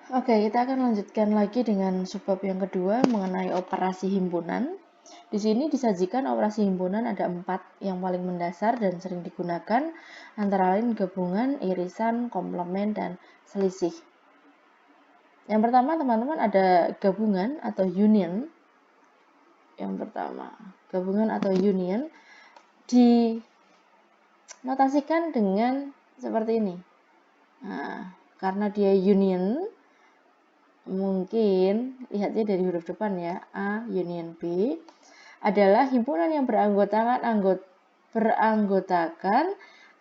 Oke, kita akan lanjutkan lagi dengan subbab yang kedua mengenai operasi himpunan. Di sini disajikan operasi himpunan ada 4 yang paling mendasar dan sering digunakan, antara lain gabungan, irisan, komplement, dan selisih. Yang pertama, teman-teman, ada gabungan atau union. Yang pertama, gabungan atau union dinotasikan dengan seperti ini. Nah, karena dia union, mungkin lihatnya dari huruf depan ya, A union B adalah himpunan yang beranggotakan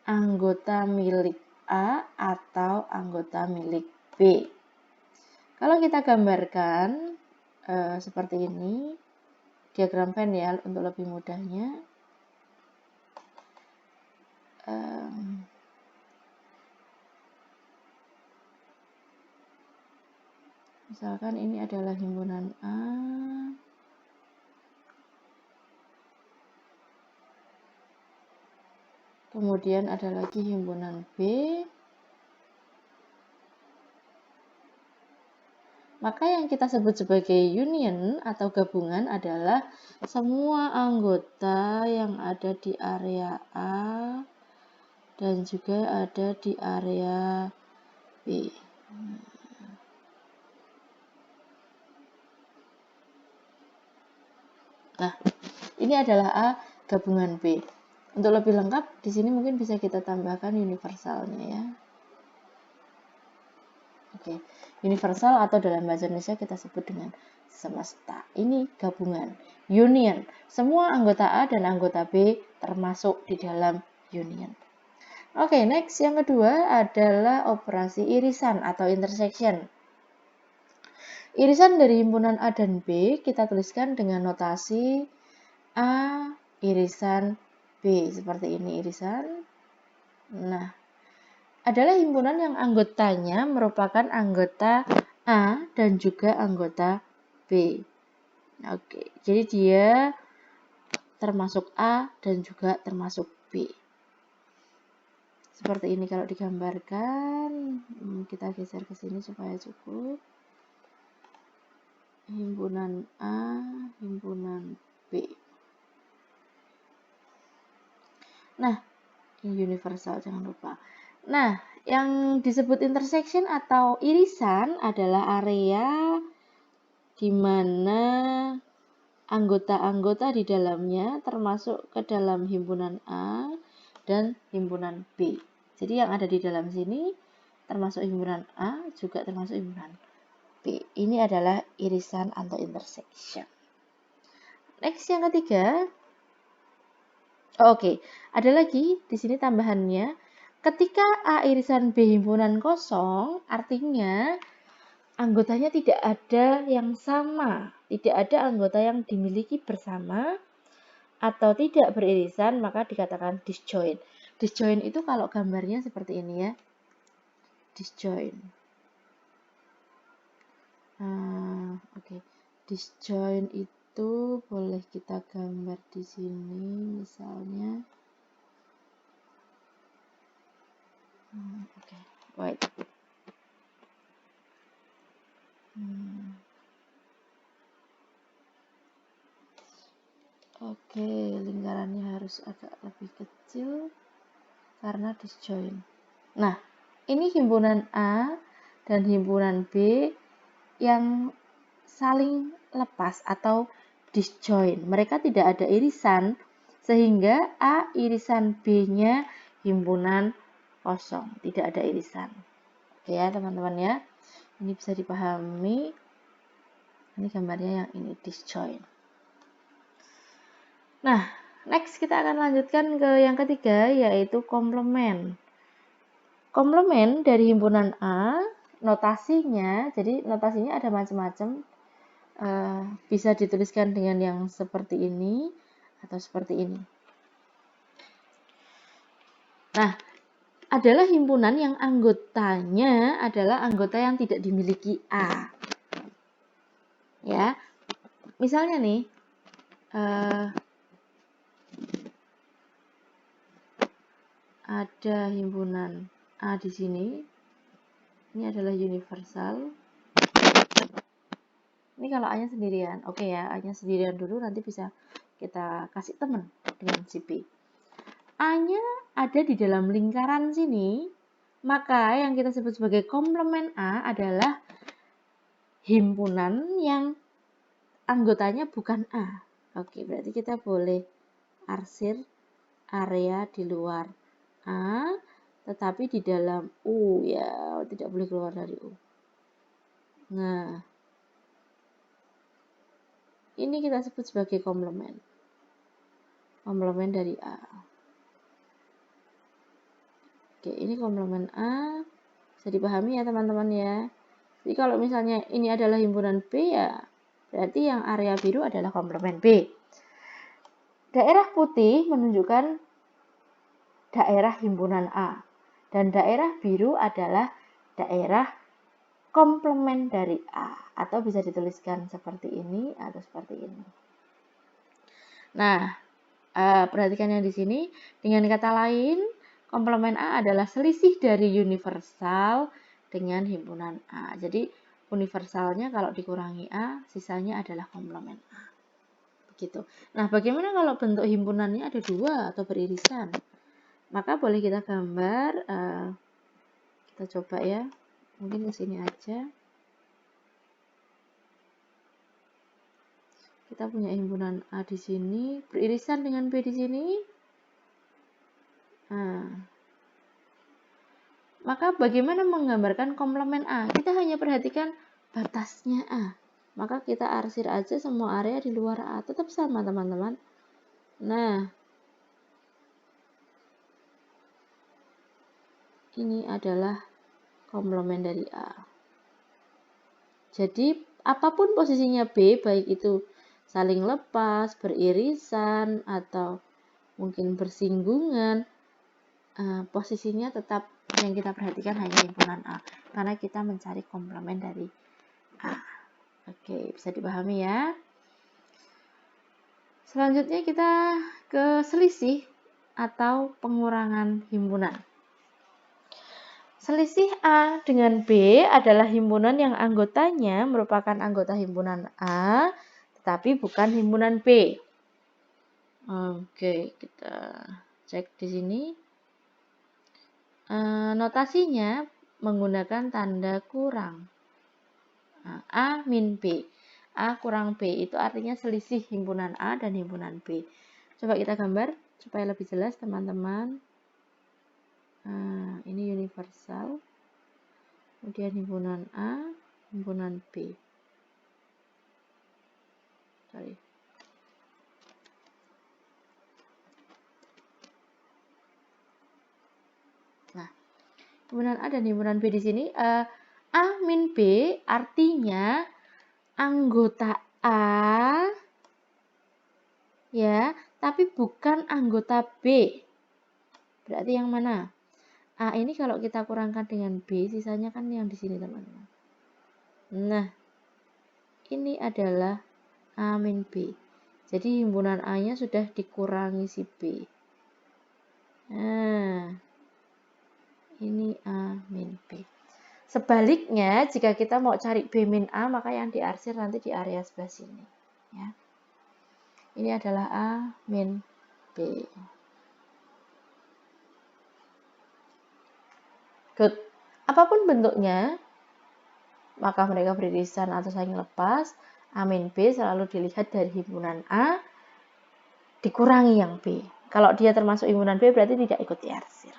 anggota milik A atau anggota milik B. Kalau kita gambarkan seperti ini, diagram Venn ya untuk lebih mudahnya. Misalkan ini adalah himpunan A, kemudian ada lagi himpunan B, maka yang kita sebut sebagai union atau gabungan adalah semua anggota yang ada di area A dan juga ada di area B. Nah, ini adalah A gabungan B. Untuk lebih lengkap, di sini mungkin bisa kita tambahkan universalnya ya. Oke, universal atau dalam bahasa Indonesia kita sebut dengan semesta. Ini gabungan, union. Semua anggota A dan anggota B termasuk di dalam union. Oke, next yang kedua adalah operasi irisan atau intersection. Irisan dari himpunan A dan B kita tuliskan dengan notasi A irisan B. Seperti ini irisan. Nah, adalah himpunan yang anggotanya merupakan anggota A dan juga anggota B. Oke, jadi dia termasuk A dan juga termasuk B. Seperti ini kalau digambarkan, kita geser ke sini supaya cukup. Himpunan A, himpunan B. Nah, ini universal jangan lupa. Nah, yang disebut intersection atau irisan adalah area di mana anggota-anggota di dalamnya termasuk ke dalam himpunan A dan himpunan B. Jadi yang ada di dalam sini termasuk himpunan A juga termasuk himpunan B. Ini adalah irisan atau intersection. Next yang ketiga. Oke, ada lagi di sini tambahannya. Ketika A irisan B himpunan kosong, artinya anggotanya tidak ada yang sama, tidak ada anggota yang dimiliki bersama atau tidak beririsan, maka dikatakan disjoint. Disjoint itu kalau gambarnya seperti ini ya, disjoint. Oke. Disjoint itu boleh kita gambar di sini, misalnya. Oke, wait. Oke, lingkarannya harus agak lebih kecil karena disjoint. Nah, ini himpunan A dan himpunan B yang saling lepas atau disjoint. Mereka tidak ada irisan sehingga A irisan B-nya himpunan kosong, tidak ada irisan. Oke ya, teman-teman ya. Ini bisa dipahami. Ini gambarnya yang ini disjoint. Nah, next kita akan lanjutkan ke yang ketiga, yaitu komplement. Komplement dari himpunan A, notasinya, jadi notasinya ada macam-macam. Bisa dituliskan dengan yang seperti ini atau seperti ini. Nah, adalah himpunan yang anggotanya adalah anggota yang tidak dimiliki A. Ya, misalnya nih, ada himpunan A di sini. Ini adalah universal. Ini kalau A-nya sendirian. Oke ya, A-nya sendirian dulu, nanti bisa kita kasih teman dengan si B. A-nya ada di dalam lingkaran sini, maka yang kita sebut sebagai komplement A adalah himpunan yang anggotanya bukan A. Oke, berarti kita boleh arsir area di luar A, tetapi di dalam U ya, tidak boleh keluar dari U. Nah, ini kita sebut sebagai komplement. Komplement dari A. Oke, ini komplement A. Bisa dipahami ya teman-teman ya. Jadi kalau misalnya ini adalah himpunan B ya, berarti yang area biru adalah komplement B. Daerah putih menunjukkan daerah himpunan A. Dan daerah biru adalah daerah komplement dari A. Atau bisa dituliskan seperti ini atau seperti ini. Nah, perhatikan yang di sini. Dengan kata lain, komplement A adalah selisih dari universal dengan himpunan A. Jadi, universalnya kalau dikurangi A, sisanya adalah komplement A. Begitu. Nah, bagaimana kalau bentuk himpunannya ada dua atau beririsan? Maka boleh kita gambar, kita coba ya, mungkin ke sini aja. Kita punya himpunan A di sini, beririsan dengan B di sini. Nah, maka bagaimana menggambarkan komplement A? Kita hanya perhatikan batasnya A. Maka kita arsir aja semua area di luar A, tetap sama teman-teman. Nah, ini adalah komplement dari A. Jadi, apapun posisinya B, baik itu saling lepas, beririsan, atau mungkin bersinggungan, posisinya tetap yang kita perhatikan hanya himpunan A. Karena kita mencari komplement dari A. Oke, bisa dipahami ya. Selanjutnya kita ke selisih atau pengurangan himpunan. Selisih A dengan B adalah himpunan yang anggotanya merupakan anggota himpunan A, tetapi bukan himpunan B. Oke, kita cek di sini. Notasinya menggunakan tanda kurang. A min B. A kurang B itu artinya selisih himpunan A dan himpunan B. Coba kita gambar supaya lebih jelas teman-teman. Ini universal. Kemudian himpunan A, himpunan B. Nah, himpunan A dan himpunan B di sini. A min B artinya anggota A ya, tapi bukan anggota B. Berarti yang mana? A ini kalau kita kurangkan dengan B, sisanya kan yang di sini teman-teman. Nah, ini adalah A min B. Jadi himpunan A-nya sudah dikurangi si B. Nah, ini A min B. Sebaliknya, jika kita mau cari B min A, maka yang diarsir nanti di area sebelah sini. Ya. Ini adalah A min B. Good. Apapun bentuknya, maka mereka beririsan atau saling lepas. A min B selalu dilihat dari himpunan A dikurangi yang B. Kalau dia termasuk himpunan B, berarti tidak ikut diarsir.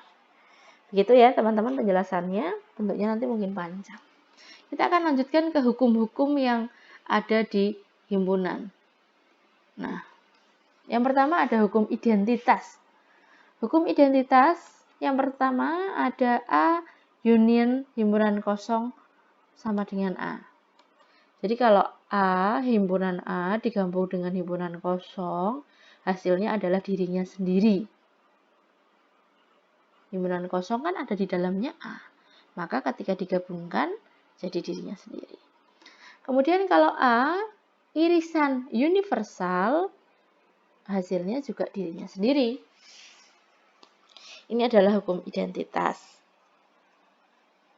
Begitu ya teman-teman penjelasannya. Bentuknya nanti mungkin panjang. Kita akan lanjutkan ke hukum-hukum yang ada di himpunan. Nah, yang pertama ada hukum identitas. Hukum identitas yang pertama ada A union himpunan kosong sama dengan A. Jadi kalau A himpunan A digabung dengan himpunan kosong, hasilnya adalah dirinya sendiri. Himpunan kosong kan ada di dalamnya A. Maka ketika digabungkan jadi dirinya sendiri. Kemudian kalau A irisan universal, hasilnya juga dirinya sendiri. Ini adalah hukum identitas.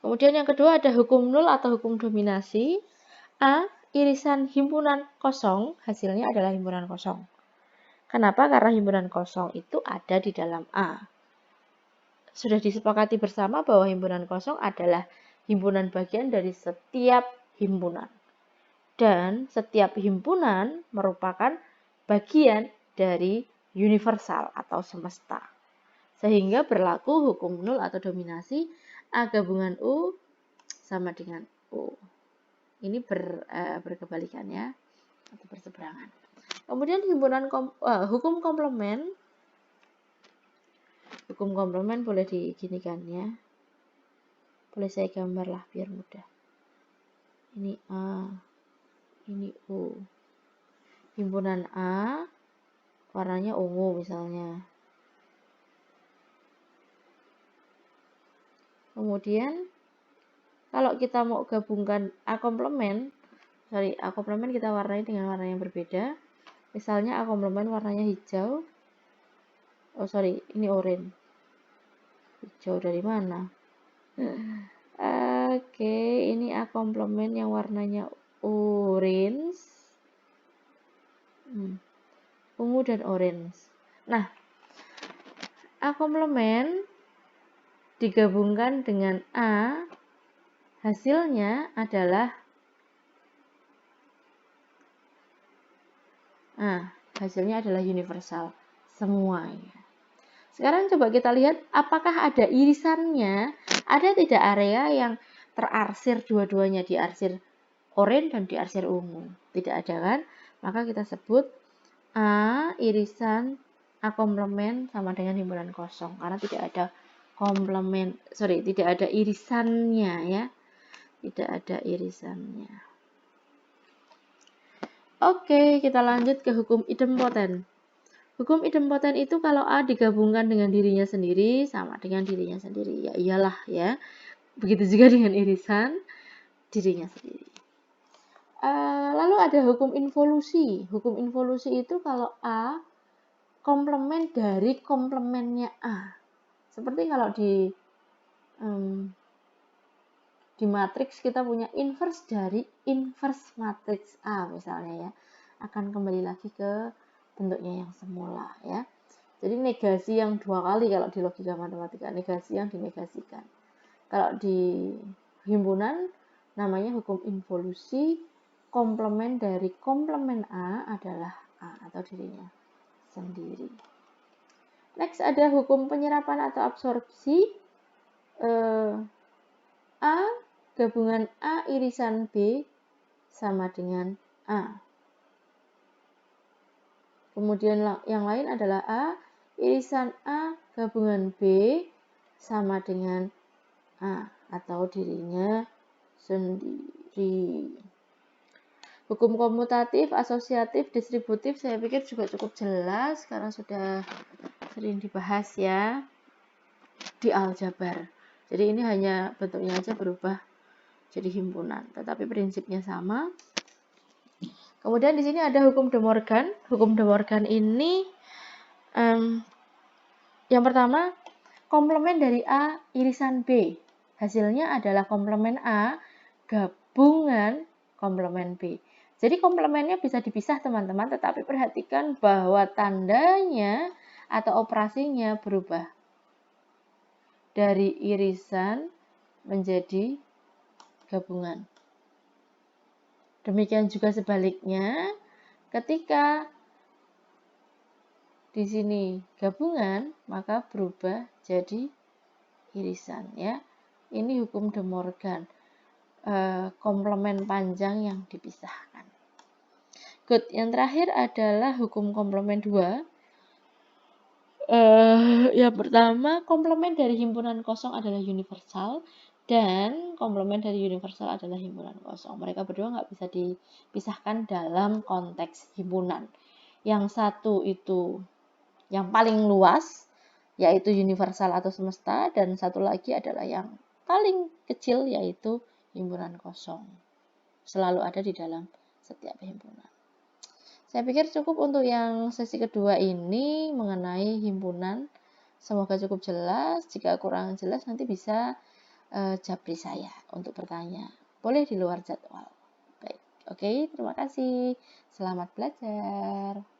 Kemudian yang kedua ada hukum nul atau hukum dominasi. A irisan himpunan kosong, hasilnya adalah himpunan kosong. Kenapa? Karena himpunan kosong itu ada di dalam A. Sudah disepakati bersama bahwa himpunan kosong adalah himpunan bagian dari setiap himpunan. Dan setiap himpunan merupakan bagian dari universal atau semesta. Sehingga berlaku hukum nul atau dominasi A gabungan U sama dengan U. Ini berkebalikan ya, atau berseberangan. Kemudian hukum komplement. Hukum komplement boleh diginikan ya. Boleh saya gambar lah biar mudah. Ini A, ini U. Himpunan A warnanya ungu misalnya. Kemudian kalau kita mau gabungkan A komplement kita warnai dengan warna yang berbeda. Misalnya A komplement warnanya hijau. Ini oranye. Hijau dari mana? Oke, ini A komplement yang warnanya orange. Ungu dan orange. Nah, A komplement digabungkan dengan A, hasilnya adalah universal semuanya. Sekarang coba kita lihat apakah ada irisannya, ada tidak area yang terarsir dua-duanya, diarsir oranye dan diarsir ungu. Tidak ada kan? Maka kita sebut A irisan A komplement sama dengan himpunan kosong karena tidak ada tidak ada irisannya ya. Tidak ada irisannya. Oke, kita lanjut ke hukum idempoten. Hukum idempoten itu kalau A digabungkan dengan dirinya sendiri sama dengan dirinya sendiri. Ya iyalah ya. Begitu juga dengan irisan dirinya sendiri. Lalu ada hukum involusi. Hukum involusi itu kalau A komplement dari komplemennya A. Seperti kalau di matriks kita punya inverse dari inverse matriks A misalnya ya. Akan kembali lagi ke bentuknya yang semula ya. Jadi negasi yang dua kali kalau di logika matematika, negasi yang dinegasikan. Kalau di himpunan namanya hukum involusi, komplement dari komplemen A adalah A atau dirinya sendiri. Next ada hukum penyerapan atau absorpsi. A gabungan A irisan B sama dengan A. Kemudian yang lain adalah A irisan A gabungan B sama dengan A atau dirinya sendiri. Hukum komutatif, asosiatif, distributif saya pikir juga cukup jelas karena sudah sering dibahas ya di aljabar. Jadi ini hanya bentuknya aja berubah jadi himpunan, tetapi prinsipnya sama. Kemudian di sini ada hukum De Morgan. Hukum De Morgan ini yang pertama, komplement dari A irisan B. Hasilnya adalah komplement A gabungan komplement B. Jadi komplemennya bisa dipisah teman-teman, tetapi perhatikan bahwa tandanya atau operasinya berubah. Dari irisan menjadi gabungan. Demikian juga sebaliknya, ketika di sini gabungan, maka berubah jadi irisan ya. Ini hukum De Morgan, komplement panjang yang dipisahkan. Good. Yang terakhir adalah hukum komplement 2. Yang pertama, komplement dari himpunan kosong adalah universal dan komplement dari universal adalah himpunan kosong. Mereka berdua nggak bisa dipisahkan dalam konteks himpunan. Yang satu itu yang paling luas, yaitu universal atau semesta, dan satu lagi adalah yang paling kecil, yaitu himpunan kosong. Selalu ada di dalam setiap himpunan. Saya pikir cukup untuk yang sesi kedua ini mengenai himpunan. Semoga cukup jelas. Jika kurang jelas nanti bisa japri saya untuk bertanya. Boleh di luar jadwal. Baik, Oke, terima kasih. Selamat belajar.